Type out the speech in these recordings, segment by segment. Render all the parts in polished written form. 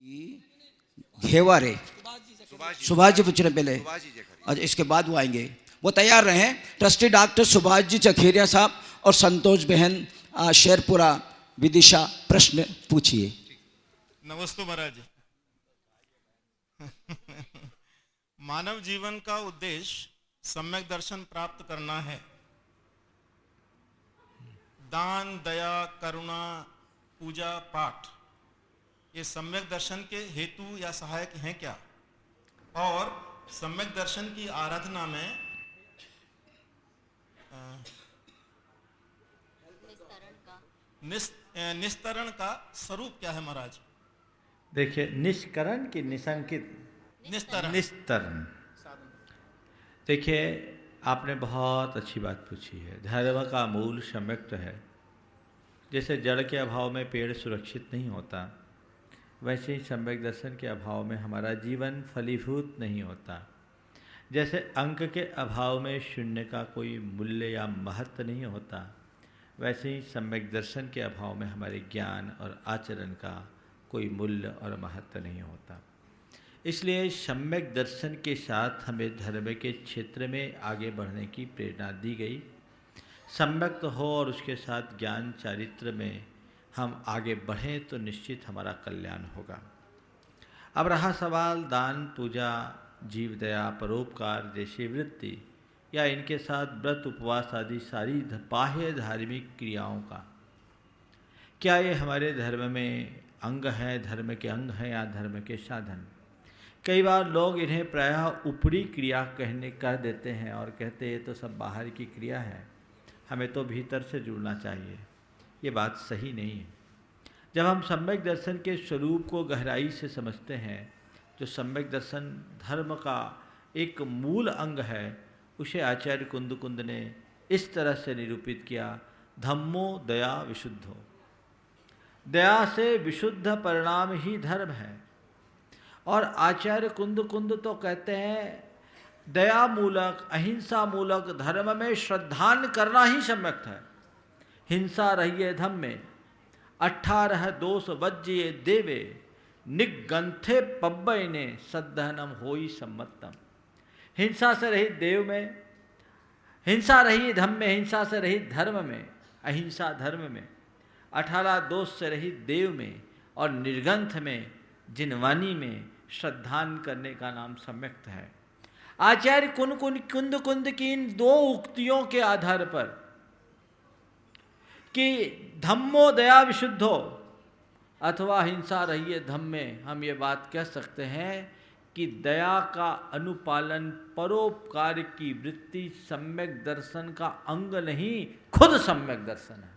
घेवारे सुभाष जी पूछ रहे पहले, अच्छा इसके बाद वो आएंगे, वो तैयार रहें। ट्रस्टी डॉक्टर सुभाष जी चखेरिया साहब और संतोष बहन शेरपुरा विदिशा प्रश्न पूछिए। नमस्ते महाराज। मानव जीवन का उद्देश्य सम्यक दर्शन प्राप्त करना है। दान, दया, करुणा, पूजा, पाठ ये सम्यक दर्शन के हेतु या सहायक हैं क्या? और सम्यक दर्शन की आराधना में निस्तरण का स्वरूप क्या है महाराज? देखिए, निष्करण की निशंकित निस्तरण। देखिए, आपने बहुत अच्छी बात पूछी है। धर्म का मूल सम्यक्त है। जैसे जड़ के अभाव में पेड़ सुरक्षित नहीं होता, वैसे ही सम्यक दर्शन के अभाव में हमारा जीवन फलीभूत नहीं होता। जैसे अंक के अभाव में शून्य का कोई मूल्य या महत्व नहीं होता, वैसे ही सम्यक दर्शन के अभाव में हमारे ज्ञान और आचरण का कोई मूल्य और महत्व नहीं होता। इसलिए सम्यक दर्शन के साथ हमें धर्म के क्षेत्र में आगे बढ़ने की प्रेरणा दी गई। सम्यक हो और उसके साथ ज्ञान चारित्र में हम आगे बढ़ें तो निश्चित हमारा कल्याण होगा। अब रहा सवाल दान, पूजा, जीव दया, परोपकार जैसी वृत्ति या इनके साथ व्रत, उपवास आदि सारी बाह्य धार्मिक क्रियाओं का, क्या ये हमारे धर्म में अंग हैं, धर्म के अंग हैं या धर्म के साधन? कई बार लोग इन्हें प्रायः ऊपरी क्रिया कह देते हैं और कहते ये तो सब बाहर की क्रिया है, हमें तो भीतर से जुड़ना चाहिए। ये बात सही नहीं है। जब हम सम्यक दर्शन के स्वरूप को गहराई से समझते हैं, जो सम्यक दर्शन धर्म का एक मूल अंग है, उसे आचार्य कुंद ने इस तरह से निरूपित किया, धम्मो दया विशुद्धो। दया से विशुद्ध परिणाम ही धर्म है। और आचार्य कुंद तो कहते हैं दया मूलक, अहिंसा मूलक धर्म में श्रद्धान करना ही सम्यक है। हिंसा रहिए धम्म में 18 दोष वज्ये देवे, निगंथे पब्बयने सद्धनम होई सम्मतम। हिंसा से रहित देव में, हिंसा रही धम्म में, हिंसा से रहित धर्म में, अहिंसा धर्म में, 18 दोष से रहित देव में और निर्गंथ में, जिनवानी में श्रद्धान करने का नाम सम्यक्त है। आचार्य कुंद की इन दो उक्तियों के आधार पर कि धम्मो दया विशुद्धो अथवा हिंसा रहिए धम्म में, हम ये बात कह सकते हैं कि दया का अनुपालन, परोपकार की वृत्ति सम्यक दर्शन का अंग नहीं, खुद सम्यक दर्शन है।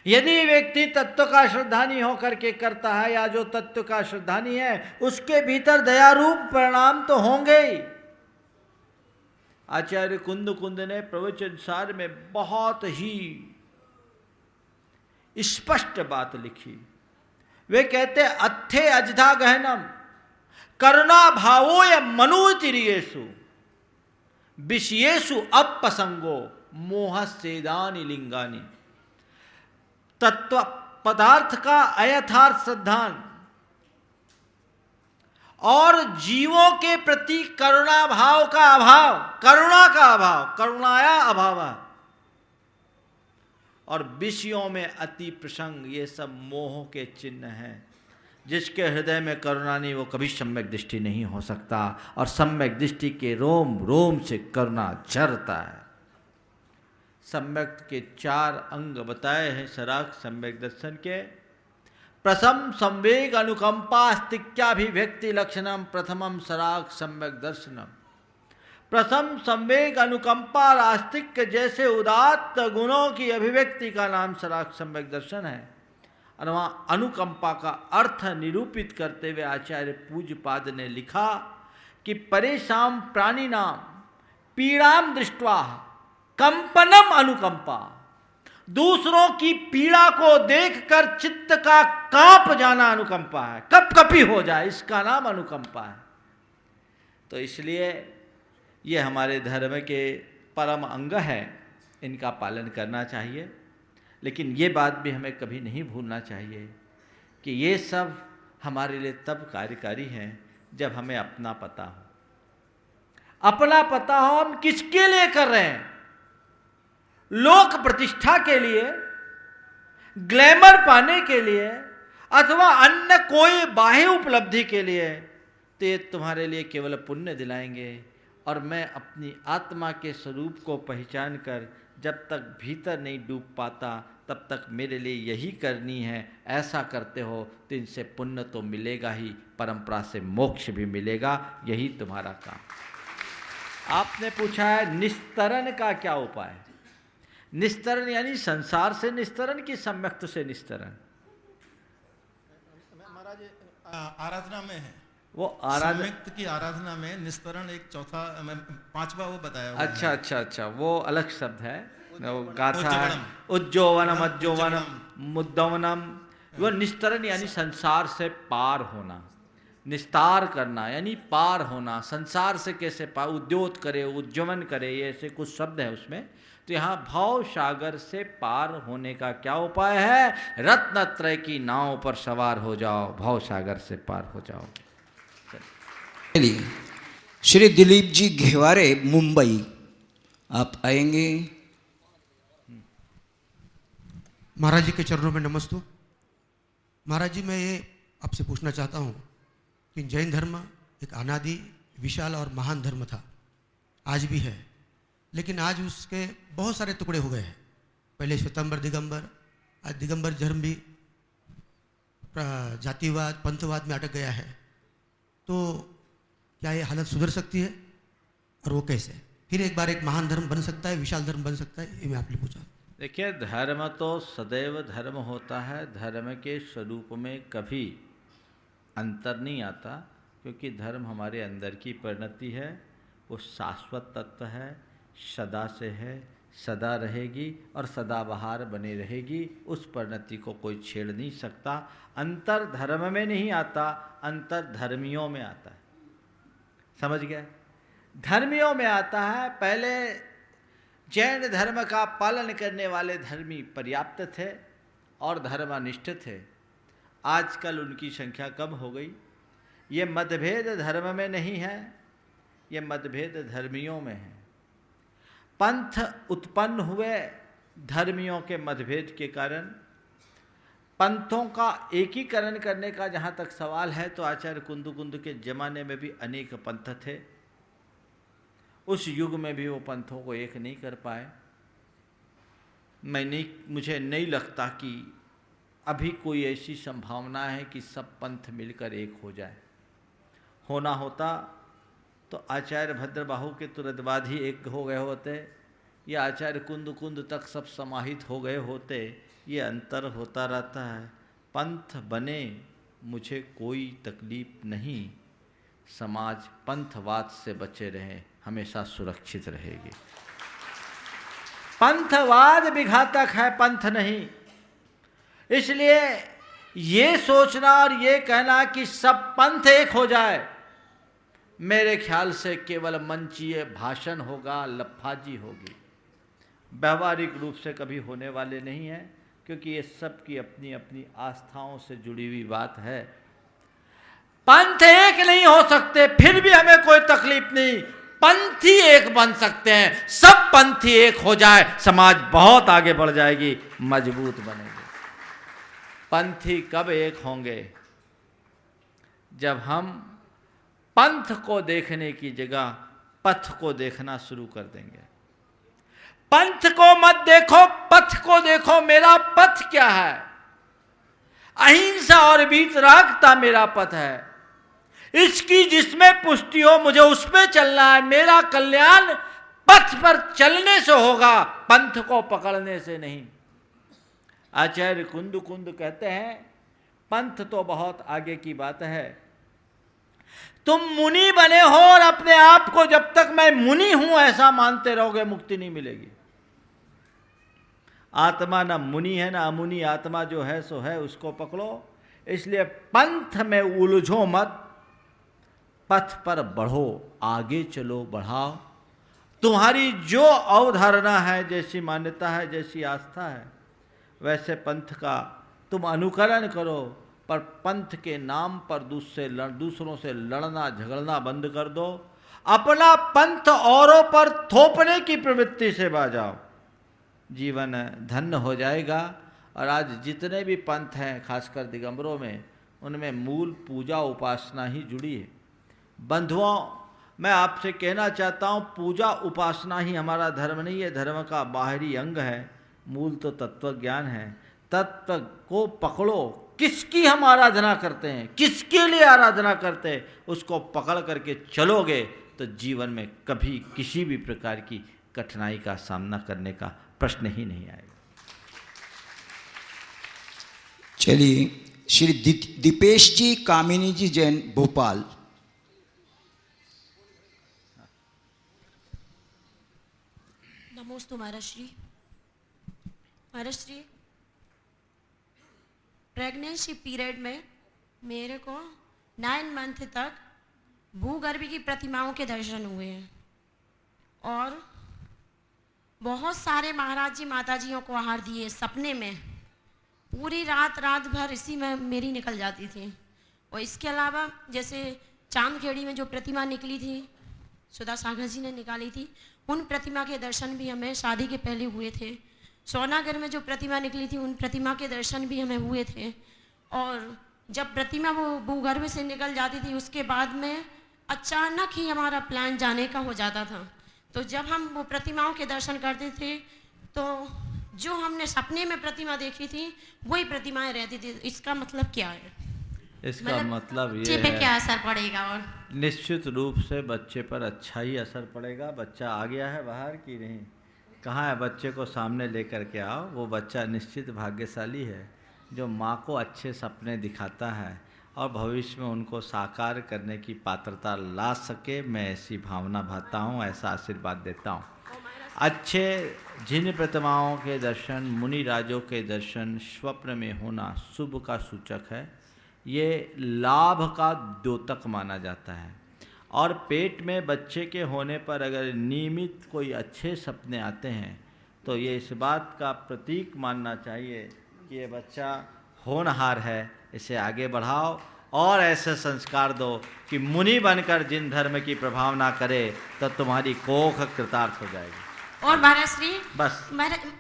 यदि व्यक्ति तत्व का श्रद्धानी होकर के करता है या जो तत्व का श्रद्धानी है, उसके भीतर दयारूप परिणाम तो होंगे ही। आचार्य कुंद ने प्रवचन सार में बहुत ही स्पष्ट बात लिखी। वे कहते अत्थे अजधा गहनम करुणा भावो या मनोतिरियेषु विषयेषु अपसंगो मोह सेदानि लिंगानि। तत्व पदार्थ का अयथार्थ श्रद्धान और जीवों के प्रति करुणा भाव का अभाव, करुणा का अभाव, करुणाया अभाव, और विषयों में अति प्रसंग, ये सब मोह के चिन्ह हैं। जिसके हृदय में करुणा नहीं, वो कभी सम्यक दृष्टि नहीं हो सकता, और सम्यक दृष्टि के रोम रोम से करुणा झरता है। सम्यक के 4 अंग बताए हैं सराग सम्यक दर्शन के। प्रथम संवेग अनुकंपा स्तिक्याभिव्यक्ति लक्षणम प्रथमम सराग सम्यक दर्शनम। प्रथम संवेग अनुकंपा और आस्तिक्य जैसे उदात्त गुणों की अभिव्यक्ति का नाम सराग सम्यक दर्शन है। और वहाँ अनुकंपा का अर्थ निरूपित करते हुए आचार्य पूज्यपाद ने लिखा कि परेशान प्राणी नाम पीड़ाम दृष्ट्वा कंपनम अनुकंपा। दूसरों की पीड़ा को देखकर चित्त का कांप जाना अनुकंपा है, कपकपी हो जाए, इसका नाम अनुकंपा है। तो इसलिए ये हमारे धर्म के परम अंग हैं, इनका पालन करना चाहिए। लेकिन ये बात भी हमें कभी नहीं भूलना चाहिए कि ये सब हमारे लिए तब कार्यकारी हैं जब हमें अपना पता हो। अपना पता हो हम किसके लिए कर रहे हैं, लोक प्रतिष्ठा के लिए, ग्लैमर पाने के लिए, अथवा अन्य कोई बाह्य उपलब्धि के लिए, तो ये तुम्हारे लिए केवल पुण्य दिलाएंगे। और मैं अपनी आत्मा के स्वरूप को पहचान कर जब तक भीतर नहीं डूब पाता तब तक मेरे लिए यही करनी है। ऐसा करते हो तो इनसे पुण्य तो मिलेगा ही, परंपरा से मोक्ष भी मिलेगा। यही तुम्हारा काम। आपने पूछा है निस्तरण का क्या उपाय है। निस्तरण यानी संसार से निस्तरण की सम्यक्त से निस्तरण। महाराज आराधना में है वो आराधना सम्यक्त की आराधना में निस्तरण एक चौथा पांचवा वो बताया। अच्छा, वो अलग शब्द है, वो गाथा है। उज्जोवनम अज्जोवनम मुद्दवनम। वो निस्तरण यानी संसार से पार होना, निस्तार करना यानी पार होना। संसार से कैसे पार, उद्योत करे, उज्जवन करे, ये ऐसे कुछ शब्द है उसमें। तो यहाँ भाव सागर से पार होने का क्या उपाय है? रत्नत्रय की नाव पर सवार हो जाओ, भाव सागर से पार हो जाओ। श्री दिलीप जी घेवारे मुंबई, आप आएंगे? महाराज जी के चरणों में नमस्तु। महाराज जी, मैं ये आपसे पूछना चाहता हूँ कि जैन धर्म एक अनादि विशाल और महान धर्म था, आज भी है, लेकिन आज उसके बहुत सारे टुकड़े हो गए हैं। पहले श्वेतांबर दिगंबर, आज दिगंबर धर्म भी जातिवाद पंथवाद में अटक गया है। तो क्या ये हालत सुधर सकती है, और वो कैसे? फिर एक बार एक महान धर्म बन सकता है, विशाल धर्म बन सकता है? ये मैं आपने पूछा। देखिए, धर्म तो सदैव धर्म होता है, धर्म के स्वरूप में कभी अंतर नहीं आता, क्योंकि धर्म हमारे अंदर की परिणति है, वो शाश्वत तत्व है, सदा से है, सदा रहेगी और सदाबहार बनी रहेगी। उस परिणति को कोई छेड़ नहीं सकता। अंतर धर्म में नहीं आता, अंतर धर्मियों में आता है। समझ गए? धर्मियों में आता है। पहले जैन धर्म का पालन करने वाले धर्मी पर्याप्त थे और धर्मनिष्ठ थे। आजकल उनकी संख्या कम हो गई। ये मतभेद धर्म में नहीं है, ये मतभेद धर्मियों में है। पंथ उत्पन्न हुए धर्मियों के मतभेद के कारण। पंथों का एकीकरण करने का जहाँ तक सवाल है, तो आचार्य कुंद के ज़माने में भी अनेक पंथ थे। उस युग में भी वो पंथों को एक नहीं कर पाए। मुझे नहीं लगता कि अभी कोई ऐसी संभावना है कि सब पंथ मिलकर एक हो जाए। होना होता तो आचार्य भद्रबाहु के तुरंत बाद ही एक हो गए होते, या आचार्य कुंद तक सब समाहित हो गए होते। ये अंतर होता रहता है। पंथ बने, मुझे कोई तकलीफ नहीं। समाज पंथवाद से बचे रहे, हमेशा सुरक्षित रहेगी। पंथवाद भी घातक है, पंथ नहीं। इसलिए ये सोचना और ये कहना कि सब पंथ एक हो जाए, मेरे ख्याल से केवल मंचीय भाषण होगा, लफ्फाजी होगी। व्यवहारिक रूप से कभी होने वाले नहीं है, क्योंकि ये सब की अपनी अपनी आस्थाओं से जुड़ी हुई बात है। पंथ एक नहीं हो सकते, फिर भी हमें कोई तकलीफ नहीं। पंथी एक बन सकते हैं। सब पंथी एक हो जाए, समाज बहुत आगे बढ़ जाएगी, मजबूत बनेगी। पंथी कब एक होंगे? जब हम पंथ को देखने की जगह पथ को देखना शुरू कर देंगे। पंथ को मत देखो, पथ को देखो। मेरा पथ क्या है? अहिंसा और वीतरागता मेरा पथ है। इसकी जिसमें पुष्टि हो, मुझे उसमें चलना है। मेरा कल्याण पथ पर चलने से होगा, पंथ को पकड़ने से नहीं। आचार्य कुंद कहते हैं, पंथ तो बहुत आगे की बात है। तुम मुनि बने हो और अपने आप को जब तक मैं मुनि हूं ऐसा मानते रहोगे, मुक्ति नहीं मिलेगी। आत्मा ना मुनि है ना अमुनि, आत्मा जो है सो है, उसको पकड़ो। इसलिए पंथ में उलझो मत, पथ पर बढ़ो, आगे चलो, बढ़ाओ। तुम्हारी जो अवधारणा है, जैसी मान्यता है, जैसी आस्था है, वैसे पंथ का तुम अनुकरण करो, पर पंथ के नाम पर दूसरों से लड़ना झगड़ना बंद कर दो। अपना पंथ औरों पर थोपने की प्रवृत्ति से बाज जाओ, जीवन धन्य हो जाएगा। और आज जितने भी पंथ हैं, खासकर दिगंबरों में, उनमें मूल पूजा उपासना ही जुड़ी है। बंधुओं, मैं आपसे कहना चाहता हूँ, पूजा उपासना ही हमारा धर्म नहीं है, धर्म का बाहरी अंग है। मूल तो तत्व ज्ञान है। तत्व को पकड़ो। किसकी हम आराधना करते हैं, किसके लिए आराधना करते हैं, उसको पकड़ करके चलोगे तो जीवन में कभी किसी भी प्रकार की कठिनाई का सामना करने का प्रश्न ही नहीं आएगा। चलिए, श्री दीपेश जी कामिनी जी जैन, भोपाल। नमोस्तु महाराष्ट्री। महाराष्ट्री, प्रेगनेंसी पीरियड में मेरे को 9 मंथ तक भूगर्भ की प्रतिमाओं के दर्शन हुए हैं और बहुत सारे महाराज जी माता जियों को आहार दिए सपने में। पूरी रात भर इसी में मेरी निकल जाती थी। और इसके अलावा जैसे चांदखेड़ी में जो प्रतिमा निकली थी, सुधा सागर जी ने निकाली थी, उन प्रतिमा के दर्शन भी हमें शादी के पहले हुए थे। सोनागर में जो प्रतिमा निकली थी, उन प्रतिमा के दर्शन भी हमें हुए थे। और जब प्रतिमा वो भूगर्भ से निकल जाती थी, उसके बाद में अचानक ही हमारा प्लान जाने का हो जाता था। तो जब हम वो प्रतिमाओं के दर्शन करते थे तो जो हमने सपने में प्रतिमा देखी थी वही प्रतिमाएं रहती थी। इसका मतलब क्या है? इसका मतलब ये बच्चे पे है, क्या असर पड़ेगा? और निश्चित रूप से बच्चे पर अच्छा ही असर पड़ेगा। बच्चा आ गया है बाहर की नहीं, कहाँ है? बच्चे को सामने लेकर के आओ। वो बच्चा निश्चित भाग्यशाली है जो माँ को अच्छे सपने दिखाता है और भविष्य में उनको साकार करने की पात्रता ला सके। मैं ऐसी भावना भाता हूँ, ऐसा आशीर्वाद देता हूँ। अच्छे जिन प्रतिमाओं के दर्शन, मुनि राजों के दर्शन स्वप्न में होना शुभ का सूचक है। ये लाभ का द्योतक माना जाता है। और पेट में बच्चे के होने पर अगर नियमित कोई अच्छे सपने आते हैं तो ये इस बात का प्रतीक मानना चाहिए कि ये बच्चा होनहार है, इसे आगे बढ़ाओ और ऐसे संस्कार दो कि मुनि बनकर जिन धर्म की प्रभावना करे तो तुम्हारी कोख कृतार्थ हो जाएगी। और महाराज श्री, बस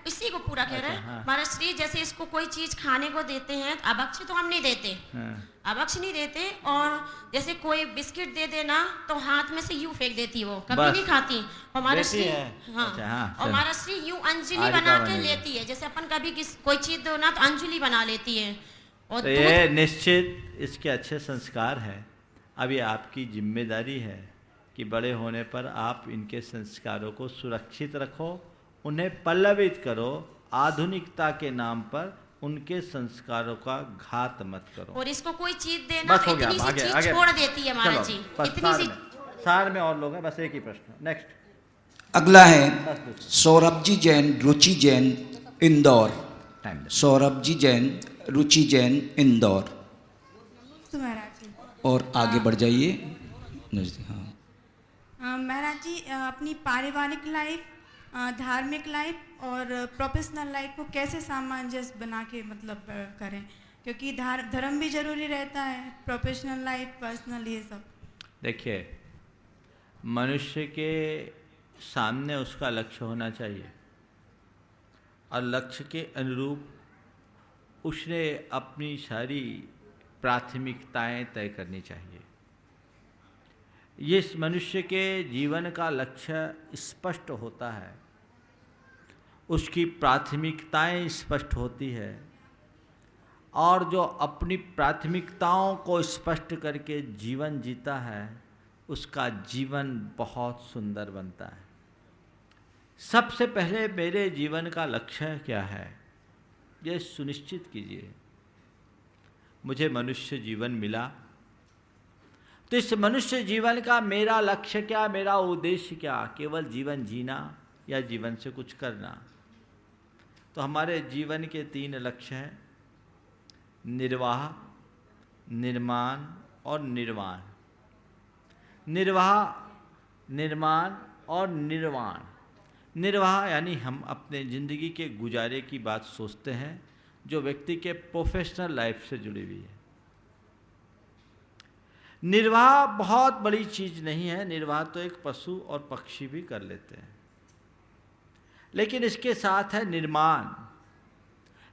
इसी को पूरा कह रहे हैं। हाँ। महाराज श्री, जैसे इसको कोई चीज खाने को देते हैं, अभक्ष तो हम नहीं देते, हाँ। अभक्ष नहीं देते। और जैसे कोई बिस्किट दे देना तो हाथ में से यूं फेंक देती, वो कभी बस। नहीं खाती। और महाराज श्री, हाँ, अच्छा, हाँ, और महाराज श्री यूं अंजलि आज बना का के बनेगा। लेती है। जैसे अपन कभी कोई चीज दो ना तो अंजलि बना लेती है। और तो ये निश्चित इसके अच्छे संस्कार हैं। अब ये आपकी जिम्मेदारी है कि बड़े होने पर आप इनके संस्कारों को सुरक्षित रखो, उन्हें पल्लवित करो। आधुनिकता के नाम पर उनके संस्कारों का घात मत करो। और इसको कोई चीज देना बस हो गया, इतनी सी आगे, चीज आगे। छोड़ देती है महाराज जी, बस इतनी सी। सार में और लोग हैं, बस एक ही प्रश्न। नेक्स्ट अगला है सौरभ जी जैन, रुचि जैन, इंदौर। टाइम सौरभ जी जैन, रुचि जैन, इंदौर। महाराज जी, और आगे बढ़ जाइए नजदीक। हाँ, महाराज जी, अपनी पारिवारिक लाइफ, धार्मिक लाइफ और प्रोफेशनल लाइफ को कैसे सामंजस्य बना के मतलब करें? क्योंकि धर्म भी जरूरी रहता है, प्रोफेशनल लाइफ, पर्सनल, ये सब। देखिए, मनुष्य के सामने उसका लक्ष्य होना चाहिए और लक्ष्य के अनुरूप उसने अपनी सारी प्राथमिकताएं तय करनी चाहिए। ये इस मनुष्य के जीवन का लक्ष्य स्पष्ट होता है, उसकी प्राथमिकताएं स्पष्ट होती है और जो अपनी प्राथमिकताओं को स्पष्ट करके जीवन जीता है उसका जीवन बहुत सुंदर बनता है। सबसे पहले मेरे जीवन का लक्ष्य क्या है ये सुनिश्चित कीजिए। मुझे मनुष्य जीवन मिला तो इस मनुष्य जीवन का मेरा लक्ष्य क्या, मेरा उद्देश्य क्या? केवल जीवन जीना या जीवन से कुछ करना? तो हमारे जीवन के 3 लक्ष्य हैं, निर्वाह, निर्माण और निर्वाण। निर्वाह, निर्माण और निर्वाण। निर्वाह यानी हम अपने ज़िंदगी के गुजारे की बात सोचते हैं जो व्यक्ति के प्रोफेशनल लाइफ से जुड़ी हुई है। निर्वाह बहुत बड़ी चीज नहीं है, निर्वाह तो एक पशु और पक्षी भी कर लेते हैं। लेकिन इसके साथ है निर्माण।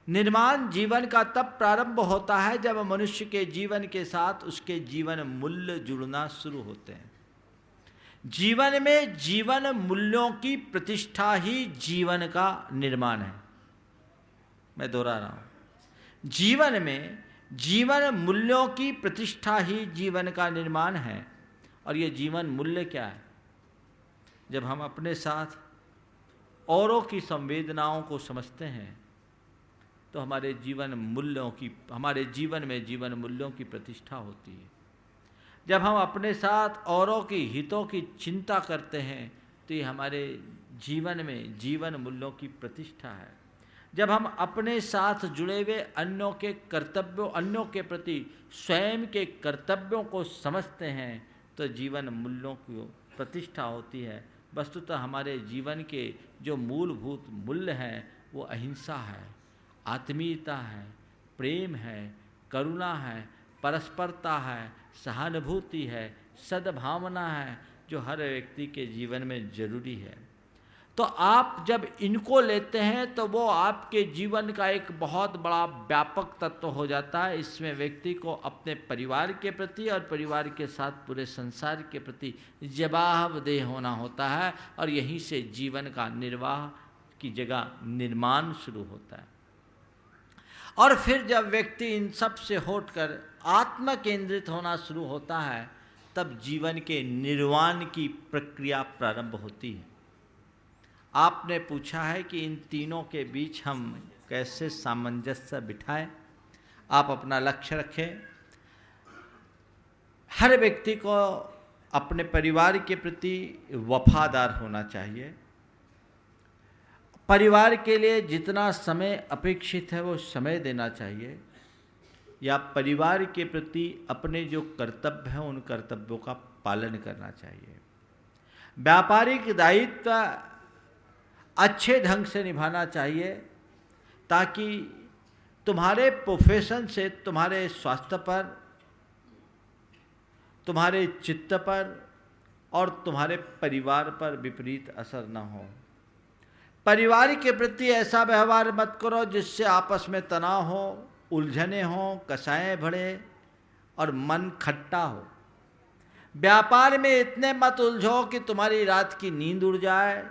निर्माण जीवन का तब प्रारंभ होता है जब मनुष्य के जीवन के साथ उसके जीवन मूल्य जुड़ना शुरू होते हैं। जीवन में जीवन मूल्यों की प्रतिष्ठा ही जीवन का निर्माण है। मैं दोहरा रहा हूं, जीवन में जीवन मूल्यों की प्रतिष्ठा ही जीवन का निर्माण है। और ये जीवन मूल्य क्या है? जब हम अपने साथ औरों की संवेदनाओं को समझते हैं तो हमारे जीवन मूल्यों की, हमारे जीवन में जीवन मूल्यों की प्रतिष्ठा होती है। जब हम अपने साथ औरों की हितों की चिंता करते हैं तो ये हमारे जीवन में जीवन मूल्यों की प्रतिष्ठा है। जब हम अपने साथ जुड़े हुए अन्यों के कर्तव्यों, अन्यों के प्रति स्वयं के कर्तव्यों को समझते हैं तो जीवन मूल्यों की प्रतिष्ठा होती है। वस्तुतः हमारे जीवन के जो मूलभूत मूल्य हैं वो अहिंसा है, आत्मीयता है, प्रेम है, करुणा है, परस्परता है, सहानुभूति है, सद्भावना है, जो हर व्यक्ति के जीवन में जरूरी है। तो आप जब इनको लेते हैं तो वो आपके जीवन का एक बहुत बड़ा व्यापक तत्व हो जाता है। इसमें व्यक्ति को अपने परिवार के प्रति और परिवार के साथ पूरे संसार के प्रति जवाबदेह होना होता है और यहीं से जीवन का निर्वाह की जगह निर्माण शुरू होता है। और फिर जब व्यक्ति इन सब से हटकर आत्म केंद्रित होना शुरू होता है तब जीवन के निर्वाण की प्रक्रिया प्रारंभ होती है। आपने पूछा है कि इन तीनों के बीच हम कैसे सामंजस्य बिठाएं। आप अपना लक्ष्य रखें। हर व्यक्ति को अपने परिवार के प्रति वफादार होना चाहिए। परिवार के लिए जितना समय अपेक्षित है वो समय देना चाहिए, या परिवार के प्रति अपने जो कर्तव्य हैं उन कर्तव्यों का पालन करना चाहिए। व्यापारिक दायित्व अच्छे ढंग से निभाना चाहिए ताकि तुम्हारे प्रोफेशन से तुम्हारे स्वास्थ्य पर, तुम्हारे चित्त पर और तुम्हारे परिवार पर विपरीत असर न हो। परिवार के प्रति ऐसा व्यवहार मत करो जिससे आपस में तनाव हो, उलझने हो, कसाएं बढ़े और मन खट्टा हो। व्यापार में इतने मत उलझो कि तुम्हारी रात की नींद उड़ जाए,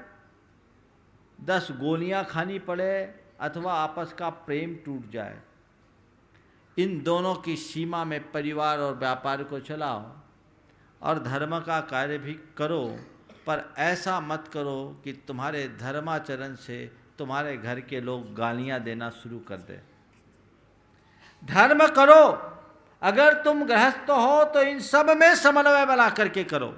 10 गोलियां खानी पड़े अथवा आपस का प्रेम टूट जाए। इन दोनों की सीमा में परिवार और व्यापार को चलाओ और धर्म का कार्य भी करो, पर ऐसा मत करो कि तुम्हारे धर्माचरण से तुम्हारे घर के लोग गालियां देना शुरू कर दें। धर्म करो, अगर तुम गृहस्थ हो तो इन सब में समन्वय बना करके करो।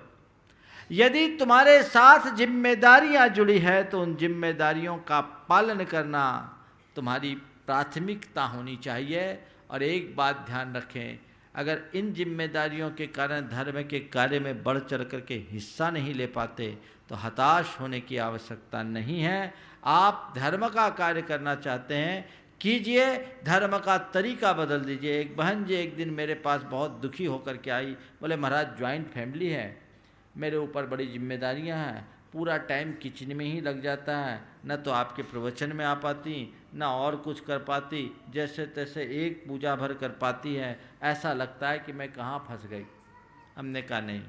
यदि तुम्हारे साथ जिम्मेदारियां जुड़ी है तो उन जिम्मेदारियों का पालन करना तुम्हारी प्राथमिकता होनी चाहिए। और एक बात ध्यान रखें, अगर इन जिम्मेदारियों के कारण धर्म के कार्य में बढ़ चढ़ करके हिस्सा नहीं ले पाते तो हताश होने की आवश्यकता नहीं है। आप धर्म का कार्य करना चाहते हैं, कीजिए, धर्म का तरीका बदल दीजिए। एक बहन जी एक दिन मेरे पास बहुत दुखी होकर के आई, बोले महाराज ज्वाइंट फैमिली है, मेरे ऊपर बड़ी जिम्मेदारियां हैं, पूरा टाइम किचन में ही लग जाता है, न तो आपके प्रवचन में आ पाती न और कुछ कर पाती, जैसे तैसे एक पूजा भर कर पाती है, ऐसा लगता है कि मैं कहाँ फंस गई। हमने कहा नहीं,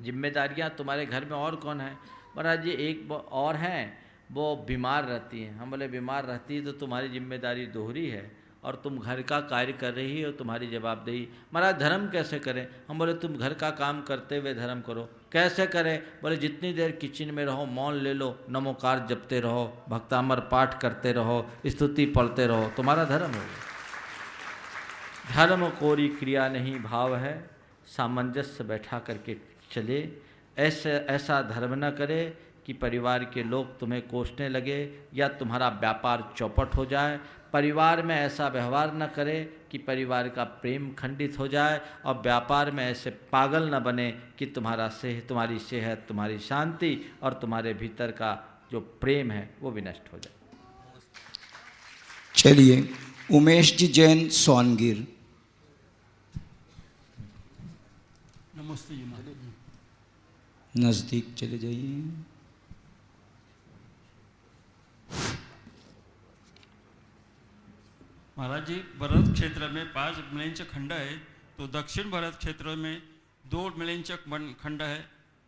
जिम्मेदारियां तुम्हारे घर में और कौन है? महाराज जी एक और हैं, वो बीमार रहती हैं। हम बोले बीमार रहती है तो तुम्हारी जिम्मेदारी दोहरी है और तुम घर का कार्य कर रही हो, तुम्हारी जवाबदेही। महाराज धर्म कैसे करें? हम बोले तुम घर का काम करते हुए धर्म करो। कैसे करें? बोले जितनी देर किचन में रहो मौन ले लो, नमोकार जपते रहो, भक्तामर पाठ करते रहो, स्तुति पढ़ते रहो, तुम्हारा धर्म होगा। धर्म कोरी क्रिया नहीं भाव है, सामंजस्य बैठा करके चले। ऐसा धर्म न करे कि परिवार के लोग तुम्हें कोसने लगे या तुम्हारा व्यापार चौपट हो जाए। परिवार में ऐसा व्यवहार न करे कि परिवार का प्रेम खंडित हो जाए, और व्यापार में ऐसे पागल न बने कि तुम्हारी सेहत, तुम्हारी शांति और तुम्हारे भीतर का जो प्रेम है वो विनष्ट हो जाए। चलिए उमेश जी जैन सोनगिर। नमस्ते जी महाराज। नज़दीक चले जाइए। महाराज जी, भरत क्षेत्र में 5 मिलिंचक खंड है, तो दक्षिण भरत क्षेत्र में 2 मिलिंचक खंड है।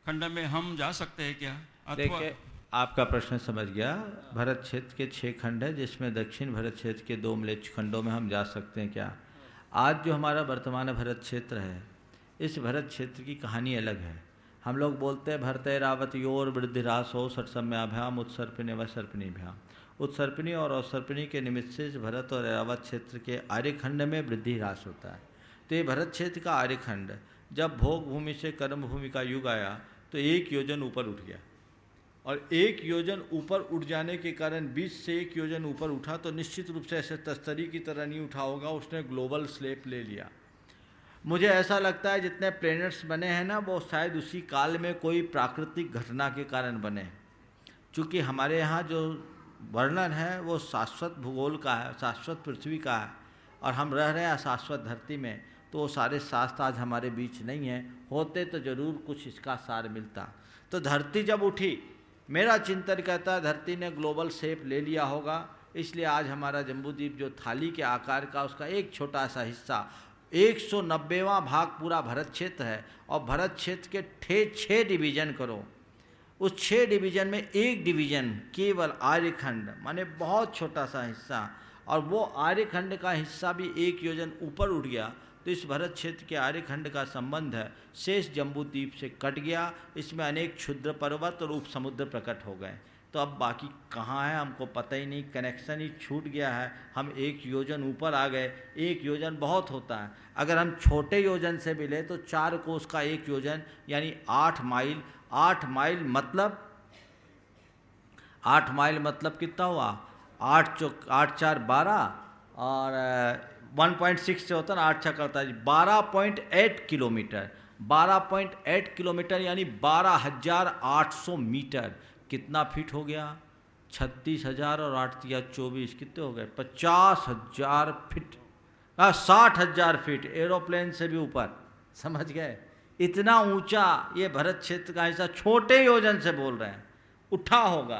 खंड में हम जा सकते हैं क्या? देखिए, आपका प्रश्न समझ गया। भरत क्षेत्र के 6 खंड है, जिसमें दक्षिण भरत क्षेत्र के 2 मिलिंच खंडों में हम जा सकते हैं क्या? आज जो हमारा वर्तमान भरत क्षेत्र है, इस भरत क्षेत्र की कहानी अलग है। हम लोग बोलते हैं भरते रावत योर वृद्धिरासो षट्सम्याभ्याम उत्सर्पिणी व सर्पिणीभ्याम। उत्सर्पिणी और अवसर्पिणी के निमित्त से इस भरत और रावत क्षेत्र के आर्यखंड में वृद्धि ह्रास होता है। तो ये भरत क्षेत्र का आर्यखंड जब भोग भूमि से कर्म भूमि का युग आया तो 1 योजन ऊपर उठ गया, और 1 योजन ऊपर उठ जाने के कारण 20 से 1 योजन ऊपर उठा तो निश्चित रूप से ऐसे तस्तरी की तरह नहीं उठा होगा, उसने ग्लोबल स्लेप ले लिया। मुझे ऐसा लगता है जितने प्लैनेट्स बने हैं ना, वो शायद उसी काल में कोई प्राकृतिक घटना के कारण बने। चूँकि हमारे यहाँ जो वर्णन है वो शाश्वत भूगोल का है, शाश्वत पृथ्वी का है, और हम रह रहे हैं शाश्वत धरती में, तो वो सारे शास्त्र आज हमारे बीच नहीं हैं। होते तो ज़रूर कुछ इसका सार मिलता। तो धरती जब उठी, मेरा चिंतन कहता है धरती ने ग्लोबल शेप ले लिया होगा, इसलिए आज हमारा जम्बूद्वीप जो थाली के आकार का, उसका एक छोटा सा हिस्सा 190वां भाग पूरा भरत क्षेत्र है। और भरत क्षेत्र के 6 डिवीज़न करो, उस 6 डिवीज़न में एक डिवीज़न केवल आर्यखंड, माने बहुत छोटा सा हिस्सा, और वो आर्यखंड का हिस्सा भी 1 योजन ऊपर उठ गया, तो इस भरत क्षेत्र के आर्यखंड का संबंध है शेष जम्बूद्वीप से कट गया। इसमें अनेक क्षुद्र पर्वत और उपसमुद्र प्रकट हो गए। तो अब बाकी कहाँ है हमको पता ही नहीं, कनेक्शन ही छूट गया है। हम 1 योजन ऊपर आ गए। 1 योजन बहुत होता है। अगर हम छोटे योजन से मिले तो 4 कोस का 1 योजन यानी 8 माइल। 8 माइल मतलब 8 माइल मतलब कितना हुआ? 8 4 12 और 1.6 से होता है ना, 8 6 करता है 12.8 किलोमीटर। 12.8 किलोमीटर यानी 12,800 मीटर। कितना फीट हो गया? 36,000 और 8 या 24 कितने हो गए? 50,000 फीट, 60,000 फीट, एरोप्लेन से भी ऊपर। समझ गए? इतना ऊंचा ये भरत क्षेत्र का हिस्सा, छोटे योजन से बोल रहे हैं, उठा होगा।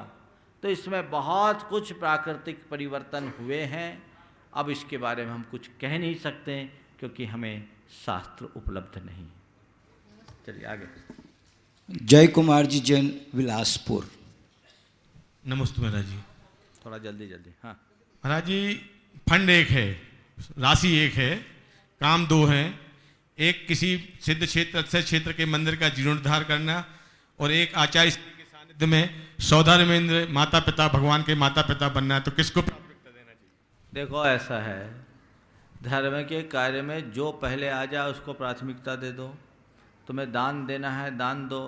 तो इसमें बहुत कुछ प्राकृतिक परिवर्तन हुए हैं। अब इसके बारे में हम कुछ कह नहीं सकते क्योंकि हमें शास्त्र उपलब्ध नहीं। चलिए आगे। जय कुमार जी, जैन, विलासपुर। नमस्ते महाराज जी। थोड़ा जल्दी जल्दी। हाँ महाराज जी, फंड एक है, राशि एक है, काम 2 हैं। एक किसी सिद्ध क्षेत्र अक्षय क्षेत्र के मंदिर का जीर्णोद्धार करना, और एक आचार्य के सानिध्य में सौधर्मेंद्र माता पिता भगवान के माता पिता बनना है। तो किसको प्राथमिकता देना चाहिए? देखो, ऐसा है, धर्म के कार्य में जो पहले आ जाए उसको प्राथमिकता दे दो। तुम्हें दान देना है दान दो,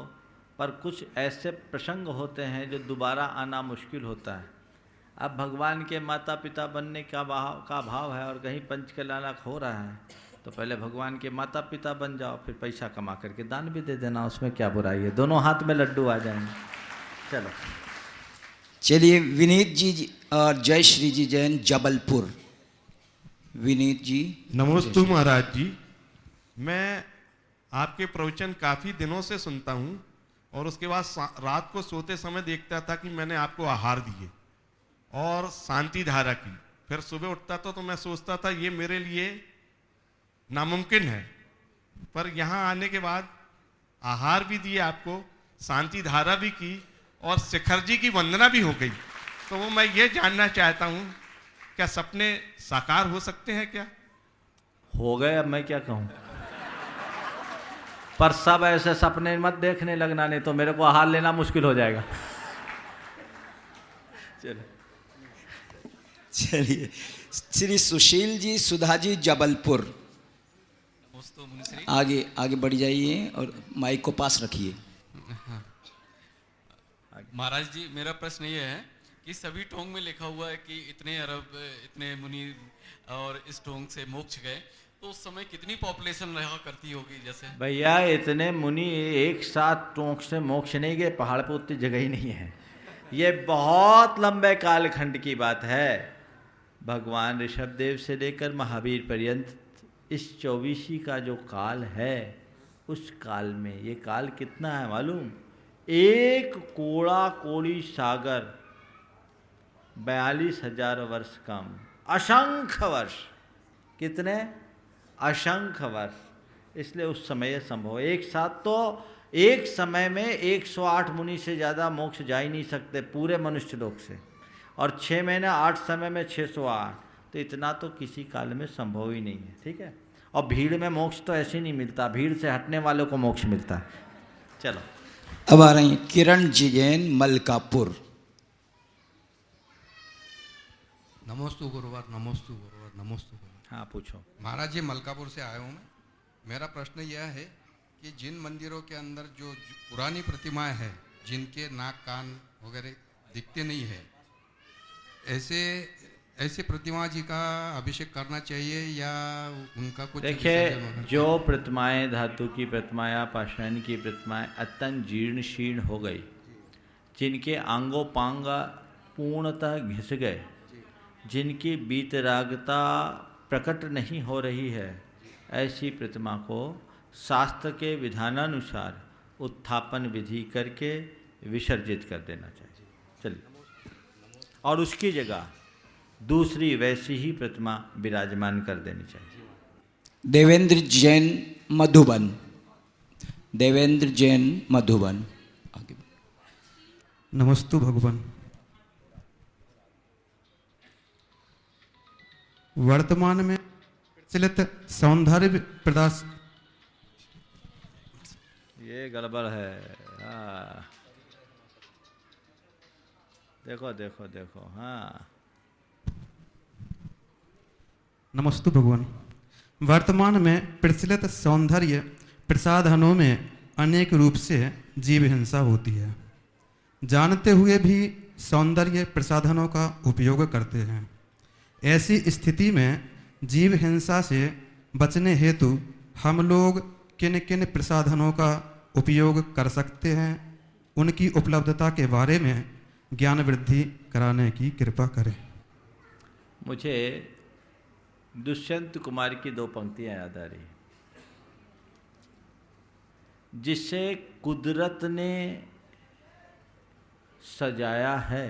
पर कुछ ऐसे प्रसंग होते हैं जो दोबारा आना मुश्किल होता है। अब भगवान के माता पिता बनने का भाव है और कहीं पंचकल्याणक हो रहा है, तो पहले भगवान के माता पिता बन जाओ, फिर पैसा कमा करके दान भी दे देना, उसमें क्या बुराई है। दोनों हाथ में लड्डू आ जाएंगे। चलो चलिए, विनीत जी और जय श्री जी, जैन, जबलपुर। विनीत जी। नमस्ते महाराज जी। मैं आपके प्रवचन काफ़ी दिनों से सुनता हूँ, और उसके बाद रात को सोते समय देखता था कि मैंने आपको आहार दिए और शांति धारा की। फिर सुबह उठता था तो मैं सोचता था ये मेरे लिए नामुमकिन है, पर यहाँ आने के बाद आहार भी दिए आपको, शांति धारा भी की, और शिखर जी की वंदना भी हो गई। तो वो मैं ये जानना चाहता हूँ, क्या सपने साकार हो सकते हैं क्या? हो गए, अब मैं क्या कहूँ। पर सब ऐसे सपने मत देखने लगना, नहीं तो मेरे को आहार लेना मुश्किल हो जाएगा। चलो चलिए, श्री सुशील जी, सुधा जी, जबलपुर। आगे आगे बढ़ जाइए और माइक को पास रखिए। महाराज जी, मेरा प्रश्न ये है कि सभी टोंग में लिखा हुआ है कि इतने अरब, इतने मुनि और इस टोंग से मोक्ष गए, तो उस समय कितनी पॉपुलेशन रहा करती होगी? जैसे भैया, इतने मुनि एक साथ टोंक से मोक्ष नहीं गए, पहाड़ पर उतनी जगह ही नहीं है। ये बहुत लंबे कालखंड की बात है। भगवान ऋषभदेव से लेकर महावीर पर्यंत इस 24 का जो काल है, उस काल में, ये काल कितना है मालूम? एक कोड़ा कोड़ी सागर, 42,000 वर्ष कम, असंख्य वर्ष। कितने? असंख्य वर्ष। इसलिए उस समय यह संभव। एक साथ तो एक समय में 108 मुनि से ज़्यादा मोक्ष जा ही नहीं सकते पूरे मनुष्य लोक से, और 6 महीने 8 समय में 608, तो इतना तो किसी काल में संभव ही नहीं है। ठीक है। और भीड़ में मोक्ष तो ऐसे नहीं मिलता, भीड़ से हटने वालों को मोक्ष मिलता है। चलो अब आ रही किरण जी जैन, मलकापुर। नमोस्तु गुरुवार, नमोस्तु गुरुवार, नमोस्तु गुरुवार। हाँ पूछो। महाराज जी, मलकापुर से आया हूँ मैं। मेरा प्रश्न यह है कि जिन मंदिरों के अंदर जो पुरानी प्रतिमाएं हैं, जिनके नाक कान वगैरह दिखते नहीं है, ऐसे प्रतिमा जी का अभिषेक करना चाहिए या उनका कुछ? देखिए, जो प्रतिमाएं धातु की प्रतिमाएं या पाषाण की प्रतिमाएं अत्यंत जीर्ण शीर्ण हो गई, जिनके आंगोपांग पूर्णतः घिस गए, जिनकी बीतरागता प्रकट नहीं हो रही है, ऐसी प्रतिमा को शास्त्र के विधानानुसार उत्थापन विधि करके विसर्जित कर देना चाहिए। चलिए, और उसकी जगह दूसरी वैसी ही प्रतिमा विराजमान कर देनी चाहिए। देवेंद्र जैन, मधुबन। देवेंद्र जैन, मधुबन। आगे नमस्तु भगवान। वर्तमान में प्रचलित सौंदर्य प्रदास, ये गड़बड़ है। हाँ, देखो देखो देखो। हाँ, नमस्तु भगवान। वर्तमान में प्रचलित सौंदर्य प्रसाधनों में अनेक रूप से जीव हिंसा होती है। जानते हुए भी सौंदर्य प्रसाधनों का उपयोग करते हैं। ऐसी स्थिति में जीव हिंसा से बचने हेतु हम लोग किन किन प्रसाधनों का उपयोग कर सकते हैं? उनकी उपलब्धता के बारे में ज्ञान वृद्धि कराने की कृपा करें। मुझे दुष्यंत कुमार की 2 पंक्तियां याद आ रही। जिसे कुदरत ने सजाया है,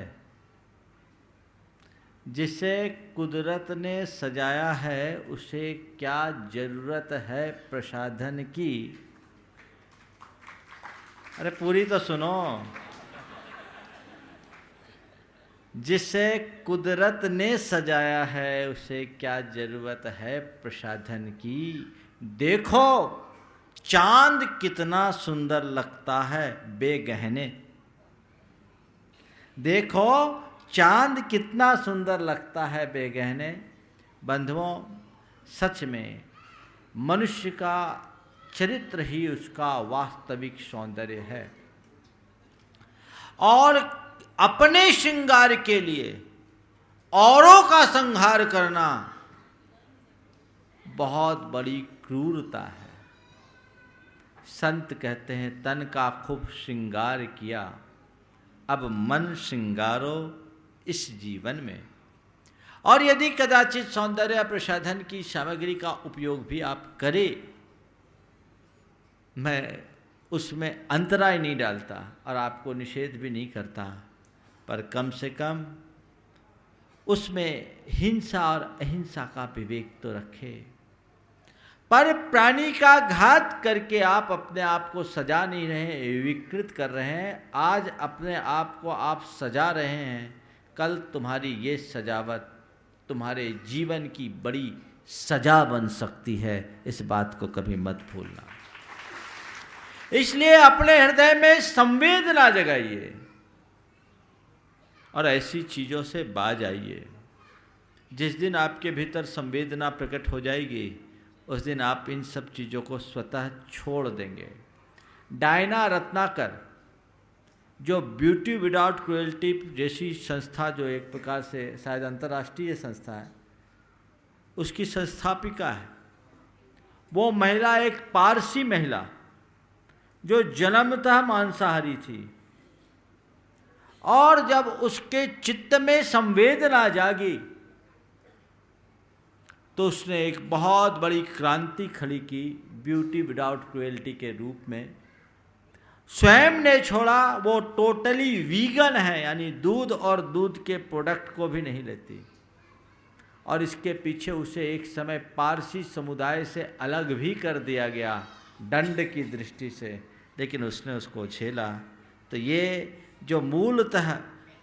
जिसे कुदरत ने सजाया है, उसे क्या जरूरत है प्रसाधन की? अरे पूरी तो सुनो। जिसे कुदरत ने सजाया है, उसे क्या जरूरत है प्रसाधन की? देखो चांद कितना सुंदर लगता है बेगहने। देखो चांद कितना सुंदर लगता है बेगहने। बंधुओं, सच में मनुष्य का चरित्र ही उसका वास्तविक सौंदर्य है, और अपने श्रृंगार के लिए औरों का संहार करना बहुत बड़ी क्रूरता है। संत कहते हैं, तन का खूब श्रृंगार किया, अब मन श्रृंगारो इस जीवन में। और यदि कदाचित सौंदर्य प्रसाधन की सामग्री का उपयोग भी आप करें, मैं उसमें अंतराय नहीं डालता और आपको निषेध भी नहीं करता, पर कम से कम उसमें हिंसा और अहिंसा का विवेक तो रखे। पर प्राणी का घात करके आप अपने आप को सजा नहीं रहे, विकृत कर रहे हैं। आज अपने आप को आप सजा रहे हैं, कल तुम्हारी ये सजावट तुम्हारे जीवन की बड़ी सजा बन सकती है। इस बात को कभी मत भूलना। इसलिए अपने हृदय में संवेदना जगाइए और ऐसी चीज़ों से बाज आइए। जिस दिन आपके भीतर संवेदना प्रकट हो जाएगी, उस दिन आप इन सब चीज़ों को स्वतः छोड़ देंगे। डायना रत्नाकर, जो ब्यूटी विदाउट क्रुएल्टी जैसी संस्था, जो एक प्रकार से शायद अंतर्राष्ट्रीय संस्था है, उसकी संस्थापिका है। वो महिला एक पारसी महिला जो जन्मतः मांसाहारी थी, और जब उसके चित्त में संवेदना जागी तो उसने एक बहुत बड़ी क्रांति खड़ी की ब्यूटी विदाउट क्रुएल्टी के रूप में। स्वयं ने छोड़ा, वो टोटली वीगन है, यानी दूध और दूध के प्रोडक्ट को भी नहीं लेती। और इसके पीछे उसे एक समय पारसी समुदाय से अलग भी कर दिया गया दंड की दृष्टि से, लेकिन उसने उसको झेला। तो ये जो मूलतः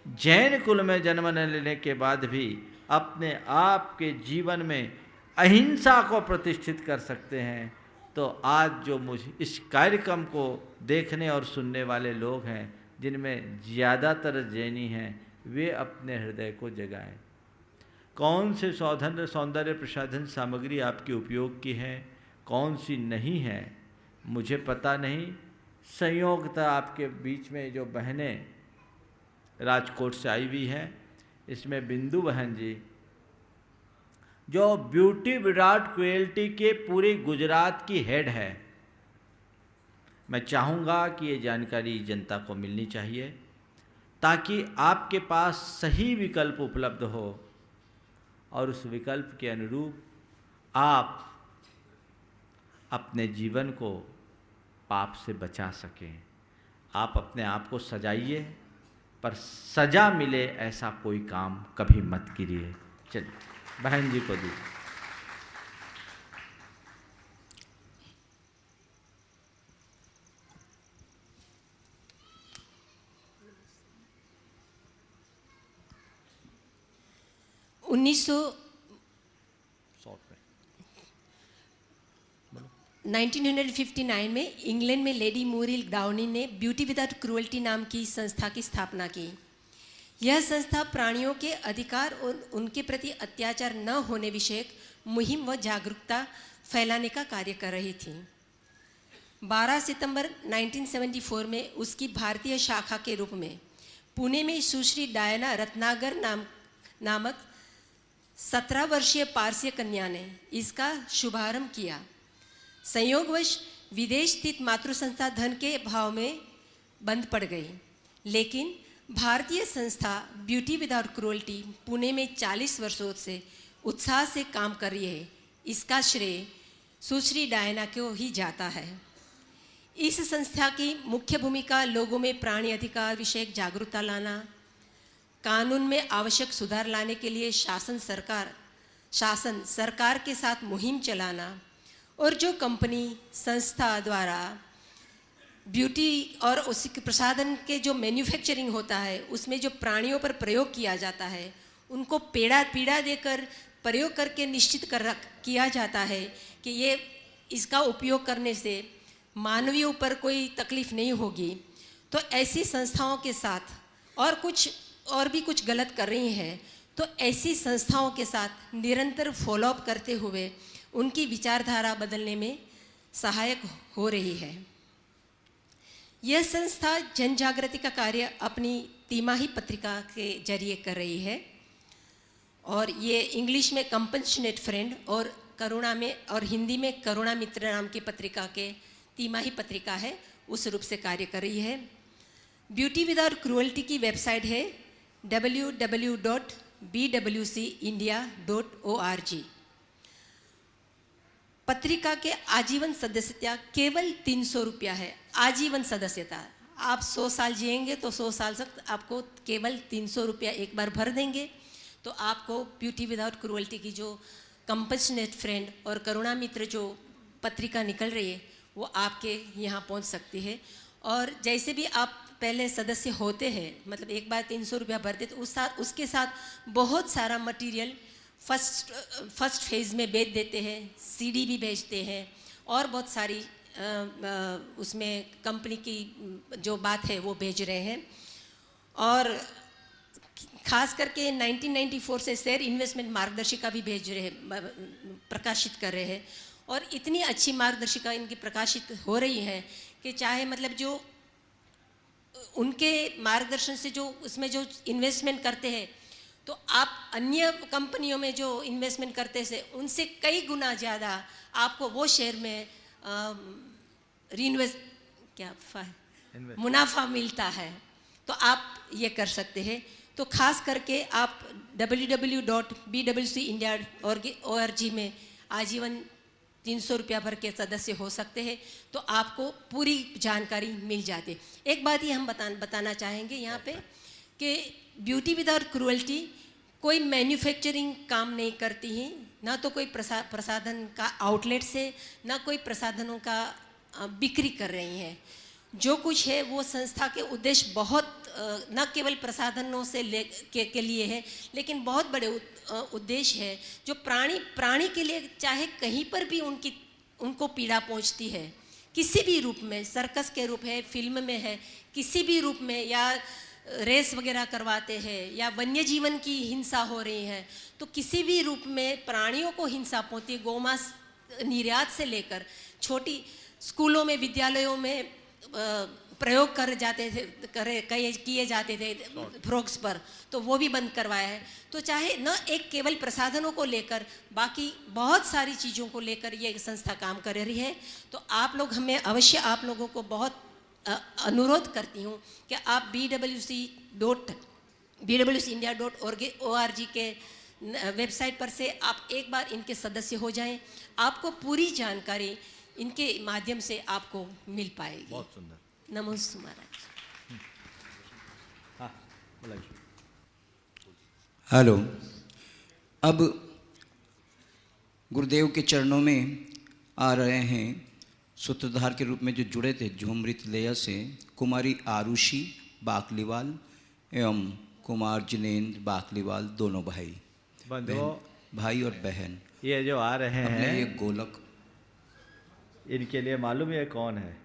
जैन कुल में जन्म लेने के बाद भी अपने आप के जीवन में अहिंसा को प्रतिष्ठित कर सकते हैं, तो आज जो मुझे इस कार्यक्रम को देखने और सुनने वाले लोग हैं, जिनमें ज़्यादातर जैनी हैं, वे अपने हृदय को जगाएं। कौन से सौंदर्य प्रसाधन सामग्री आपके उपयोग की है, कौन सी नहीं है, मुझे पता नहीं। संयोगता आपके बीच में जो बहनें राजकोट से आई हुई हैं, इसमें बिंदु बहन जी जो ब्यूटी विदाउट क्रुएल्टी के पूरे गुजरात की हेड है। मैं चाहूँगा कि ये जानकारी जनता को मिलनी चाहिए, ताकि आपके पास सही विकल्प उपलब्ध हो और उस विकल्प के अनुरूप आप अपने जीवन को पाप से बचा सकें। आप अपने आप को सजाइए, पर सजा मिले ऐसा कोई काम कभी मत कीजिए। चलिए बहन जी को दी। उन्नीस 1959 में इंग्लैंड में लेडी मूरिल डाउनी ने ब्यूटी विदाउट क्रुएल्टी नाम की संस्था की स्थापना की। यह संस्था प्राणियों के अधिकार और उनके प्रति अत्याचार न होने विषयक मुहिम व जागरूकता फैलाने का कार्य कर रही थी। 12 सितंबर 1974 में उसकी भारतीय शाखा के रूप में पुणे में सुश्री डायना रत्नागर नामक 17 वर्षीय पारसी कन्या ने इसका शुभारंभ किया। संयोगवश विदेश स्थित मातृ संस्था धन के अभाव में बंद पड़ गई, लेकिन भारतीय संस्था ब्यूटी विदाउट क्रुएल्टी पुणे में 40 वर्षों से उत्साह से काम कर रही है। इसका श्रेय सुश्री डायना को ही जाता है। इस संस्था की मुख्य भूमिका लोगों में प्राणी अधिकार विषयक जागरूकता लाना, कानून में आवश्यक सुधार लाने के लिए शासन सरकार के साथ मुहिम चलाना, और जो कंपनी संस्था द्वारा ब्यूटी और उसके प्रसाधन के जो मैन्युफैक्चरिंग होता है उसमें जो प्राणियों पर प्रयोग किया जाता है उनको पीड़ा देकर प्रयोग करके निश्चित किया जाता है कि ये इसका उपयोग करने से मानवीयों पर कोई तकलीफ नहीं होगी। तो ऐसी संस्थाओं के साथ और भी कुछ गलत कर रही हैं, तो ऐसी संस्थाओं के साथ निरंतर फॉलोअप करते हुए उनकी विचारधारा बदलने में सहायक हो रही है। यह संस्था जन जागृति का कार्य अपनी तिमाही पत्रिका के जरिए कर रही है, और ये इंग्लिश में कंपैशनेट फ्रेंड और करुणा में और हिंदी में करुणा मित्र नाम की पत्रिका के तिमाही पत्रिका है, उस रूप से कार्य कर रही है। ब्यूटी विदाउट क्रुएल्टी की वेबसाइट है www.bwcindia.org। पत्रिका के आजीवन सदस्यता केवल 300 रुपया है। आजीवन सदस्यता, आप 100 साल जिएंगे तो 100 साल तक आपको केवल 300 रुपया एक बार भर देंगे, तो आपको ब्यूटी विदाउट क्रुएल्टी की जो कंपैशनेट फ्रेंड और करुणा मित्र जो पत्रिका निकल रही है वो आपके यहाँ पहुँच सकती है। और जैसे भी आप पहले सदस्य होते हैं, मतलब एक बार 300 रुपया भरते, तो उसके साथ बहुत सारा मटेरियल फर्स्ट फेज़ में बेच देते हैं, सीडी भी बेचते हैं, और बहुत सारी उसमें कंपनी की जो बात है वो भेज रहे हैं। और ख़ास करके 1994 से शेयर इन्वेस्टमेंट मार्गदर्शिका भी भेज रहे हैं, प्रकाशित कर रहे हैं। और इतनी अच्छी मार्गदर्शिका इनकी प्रकाशित हो रही है कि चाहे मतलब जो उनके मार्गदर्शन से जो उसमें जो इन्वेस्टमेंट करते हैं, तो आप अन्य कंपनियों में जो इन्वेस्टमेंट करते से उनसे कई गुना ज़्यादा आपको वो शेयर में मुनाफा मिलता है। तो आप ये कर सकते हैं। तो तो खास करके आप www.bwcindia.org में आजीवन 300 रुपया भर के सदस्य हो सकते हैं, तो आपको पूरी जानकारी मिल जाती है। एक बात ही हम बताना चाहेंगे यहाँ पे कि ब्यूटी विदाउट क्रूअल्टी कोई मैन्युफैक्चरिंग काम नहीं करती है, ना तो कोई प्रसाधन का आउटलेट से, ना कोई प्रसाधनों का बिक्री कर रही हैं। जो कुछ है वो संस्था के उद्देश्य बहुत न केवल प्रसाधनों से के लिए है, लेकिन बहुत बड़े उद्देश्य है जो प्राणी के लिए, चाहे कहीं पर भी उनको पीड़ा पहुंचती है, किसी भी रूप में, सर्कस के रूप है, फिल्म में है, किसी भी रूप में, या रेस वगैरह करवाते हैं, या वन्य जीवन की हिंसा हो रही है, तो किसी भी रूप में प्राणियों को हिंसा पहुंचती है। गौमांस निर्यात से लेकर छोटी स्कूलों में, विद्यालयों में प्रयोग किए जाते थे फ्रॉक्स पर, तो वो भी बंद करवाया है। तो चाहे न एक केवल प्रसाधनों को लेकर, बाकी बहुत सारी चीज़ों को लेकर ये संस्था काम कर रही है। तो आप लोग, हमें अवश्य आप लोगों को बहुत अनुरोध करती हूँ कि आप bwcindia.org के वेबसाइट पर से आप एक बार इनके सदस्य हो जाएं, आपको पूरी जानकारी इनके माध्यम से आपको मिल पाएगी। बहुत सुंदर। नमस्ते महाराज। हाँ, हेलो। अब गुरुदेव के चरणों में आ रहे हैं सूत्रधार के रूप में जो जुड़े थे झुमृत लेया से, कुमारी आरुषि बाकलीवाल एवं कुमार जिनेंद्र बाकलीवाल, दोनों भाई भाई और बहन। ये जो आ रहे हैं, ये गोलक, इनके लिए मालूम है कौन है?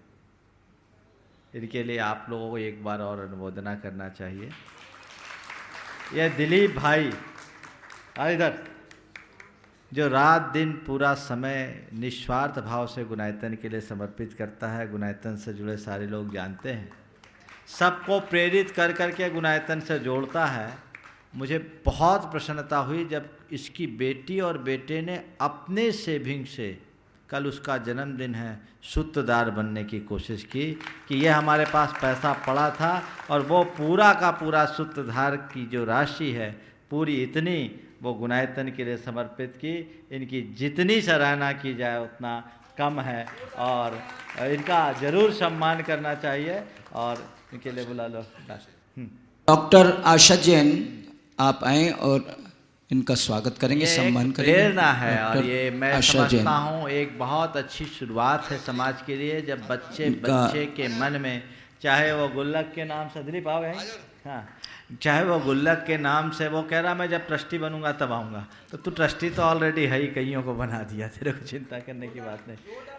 इनके लिए आप लोगों को एक बार और अनुमोदना करना चाहिए। यह दिलीप भाई इधर, जो रात दिन पूरा समय निस्वार्थ भाव से गुणायतन के लिए समर्पित करता है। गुणायतन से जुड़े सारे लोग जानते हैं, सबको प्रेरित कर करके गुणायतन से जोड़ता है। मुझे बहुत प्रसन्नता हुई जब इसकी बेटी और बेटे ने अपने सेविंग से, कल उसका जन्मदिन है, सूत्रधार बनने की कोशिश की कि यह हमारे पास पैसा पड़ा था और वो पूरा का पूरा सूत्रधार की जो राशि है पूरी इतनी वो गुणायतन के लिए समर्पित की। इनकी जितनी सराहना की जाए उतना कम है और इनका जरूर सम्मान करना चाहिए। और इनके लिए बुला लो डॉक्टर आशा जैन, आप आएँ और इनका स्वागत करेंगे, सम्मान करेंगे। प्रेरणा है और ये मैं समझता हूँ एक बहुत अच्छी शुरुआत है समाज के लिए। जब बच्चे के मन में, चाहे वो गुल्लक के नाम से, दिलीप आओ, हाँ, चाहे वो गुल्लक के नाम से, वो कह रहा मैं जब ट्रस्टी बनूंगा तब आऊँगा, तो तू ट्रस्टी तो ऑलरेडी है ही, कईयों को बना दिया, तेरे को चिंता करने की बात नहीं।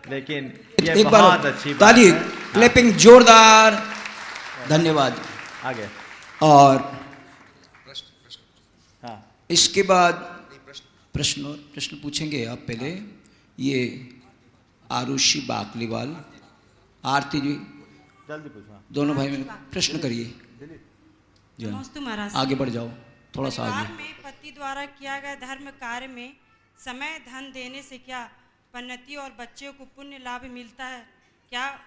लेकिन ये बहुत अच्छी बात है। क्लैपिंग जोरदार, धन्यवाद। आगे और इसके बाद प्रश्न पूछेंगे आप पहले। ये आरुषि बाकलीवाल, आरती जी, जल्दी पूछो, दोनों भाई में प्रश्न करिए। नमस्ते महाराज। आगे बढ़ जाओ थोड़ा सा आगे। में पति द्वारा किया गया धर्म कार्य में समय धन देने से क्या पन्नति और बच्चों को पुण्य लाभ मिलता है क्या?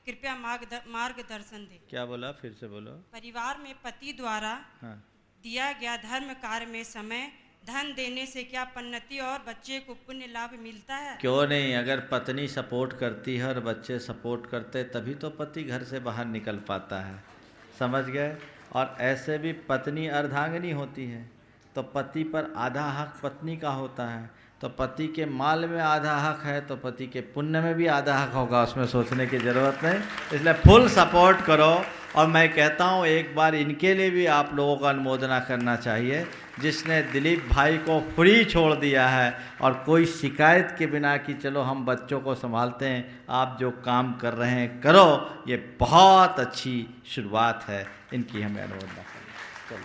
कृपया मार्गदर्शन दे। क्या बोला, फिर से बोलो। परिवार में पति द्वारा दिया गया धर्म कार्य में समय धन देने से क्या पन्नति और बच्चे को पुण्य लाभ मिलता है? क्यों नहीं, अगर पत्नी सपोर्ट करती है और बच्चे सपोर्ट करते तभी तो पति घर से बाहर निकल पाता है, समझ गए। और ऐसे भी पत्नी अर्धांगिनी होती है, तो पति पर आधा हक पत्नी का होता है। तो पति के माल में आधा हक है तो पति के पुण्य में भी आधा हक होगा, उसमें सोचने की ज़रूरत नहीं। इसलिए फुल सपोर्ट करो। और मैं कहता हूँ एक बार इनके लिए भी आप लोगों का अनुमोदना करना चाहिए, जिसने दिलीप भाई को फ्री छोड़ दिया है और कोई शिकायत के बिना कि चलो हम बच्चों को संभालते हैं, आप जो काम कर रहे हैं करो। ये बहुत अच्छी शुरुआत है, इनकी हमें अनुमोदना करनी। चलो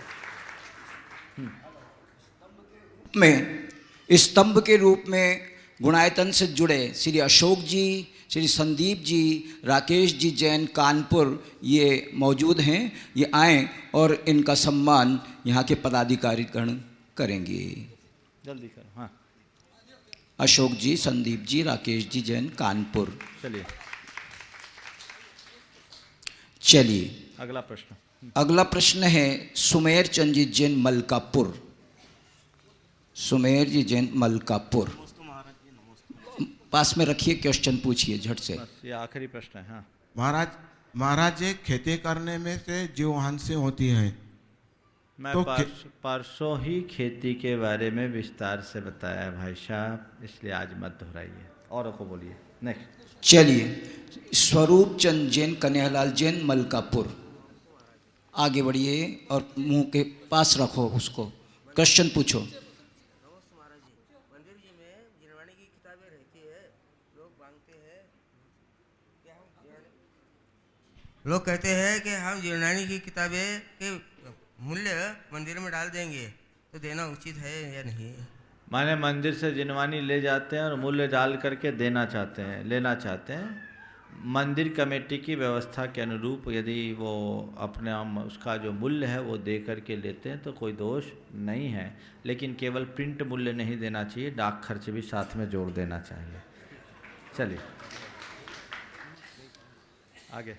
में स्तंभ के रूप में गुणायतन से जुड़े श्री अशोक जी, श्री संदीप जी, राकेश जी जैन कानपुर, ये मौजूद हैं। ये आएँ और इनका सम्मान यहाँ के पदाधिकारीगण करेंगे। जल्दी करो। हाँ, अशोक जी, संदीप जी, राकेश जी जैन कानपुर। चलिए चलिए अगला प्रश्न। अगला प्रश्न है सुमेर चंद जी जैन मलकापुर। सुमेर जी जैन मलकापुर, पास में रखिए, क्वेश्चन पूछिए झट से। बस ये आखिरी प्रश्न है। हाँ महाराज जी, खेती करने में से जो हानि होती है, मैं तो परसों ही खेती के बारे में विस्तार से बताया भाई साहब, इसलिए आज मत दोहराइए। और को बोलिए नेक्स्ट। चलिए, स्वरूप चंद जैन कन्हैयालाल जैन मलकापुर, आगे बढ़िए और मुंह के पास रखो उसको, क्वेश्चन पूछो। लोग कहते हैं कि हम जीवनानी की किताबें के मूल्य मंदिर में डाल देंगे, तो देना उचित है या नहीं? माने मंदिर से जिनवानी ले जाते हैं और मूल्य डाल करके देना चाहते हैं, लेना चाहते हैं। मंदिर कमेटी की व्यवस्था के अनुरूप यदि वो अपने उसका जो मूल्य है वो दे करके लेते हैं तो कोई दोष नहीं है, लेकिन केवल प्रिंट मूल्य नहीं देना चाहिए, डाक खर्च भी साथ में जोड़ देना चाहिए। चलिए आगे।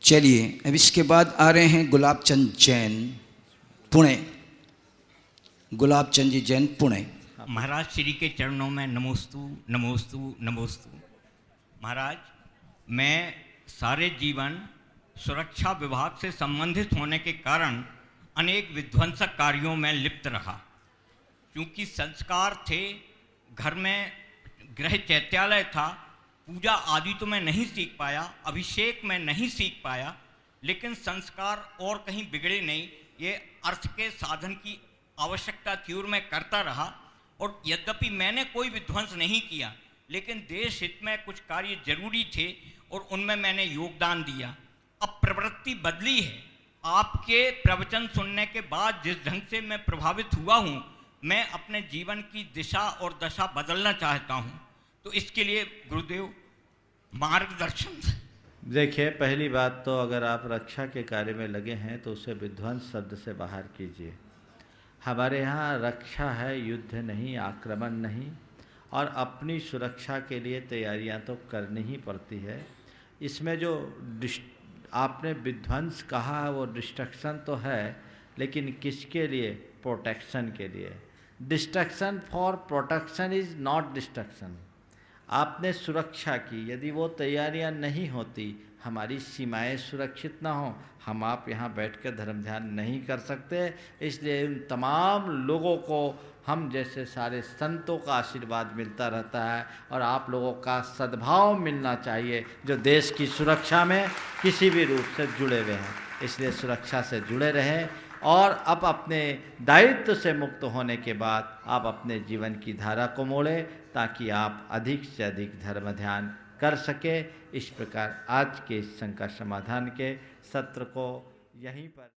चलिए, अब इसके बाद आ रहे हैं गुलाब चंद जैन पुणे। गुलाब चंद जी जैन पुणे। महाराज श्री के चरणों में नमोस्तु नमोस्तु नमोस्तु। महाराज, मैं सारे जीवन सुरक्षा विभाग से संबंधित होने के कारण अनेक विध्वंसक कार्यों में लिप्त रहा। क्योंकि संस्कार थे, घर में गृह चैत्यालय था, पूजा आदि तो मैं नहीं सीख पाया, अभिषेक मैं नहीं सीख पाया, लेकिन संस्कार और कहीं बिगड़े नहीं। ये अर्थ के साधन की आवश्यकता थी और मैं करता रहा। और यद्यपि मैंने कोई विध्वंस नहीं किया, लेकिन देश हित में कुछ कार्य जरूरी थे और उनमें मैंने योगदान दिया। अब प्रवृत्ति बदली है। आपके प्रवचन सुनने के बाद जिस ढंग से मैं प्रभावित हुआ हूँ, मैं अपने जीवन की दिशा और दशा बदलना चाहता हूँ, तो इसके लिए गुरुदेव मार्गदर्शन। देखिए, पहली बात तो अगर आप रक्षा के कार्य में लगे हैं तो उसे विध्वंस शब्द से बाहर कीजिए। हमारे यहाँ रक्षा है, युद्ध नहीं, आक्रमण नहीं, और अपनी सुरक्षा के लिए तैयारियां तो करनी ही पड़ती है। इसमें जो आपने विध्वंस कहा वो डिस्ट्रक्शन तो है, लेकिन किसके लिए? प्रोटेक्शन के लिए। Destruction for protection is not destruction. आपने सुरक्षा की, यदि वो तैयारियां नहीं होती, हमारी सीमाएं सुरक्षित ना हो, हम आप यहाँ बैठकर धर्म ध्यान नहीं कर सकते। इसलिए उन तमाम लोगों को हम जैसे सारे संतों का आशीर्वाद मिलता रहता है और आप लोगों का सद्भाव मिलना चाहिए जो देश की सुरक्षा में किसी भी रूप से जुड़े हुए हैं। इसलिए सुरक्षा से जुड़े रहें और अब अपने दायित्व से मुक्त होने के बाद आप अपने जीवन की धारा को मोड़ें ताकि आप अधिक से अधिक धर्म ध्यान कर सके। इस प्रकार आज के इस शंका समाधान के सत्र को यहीं पर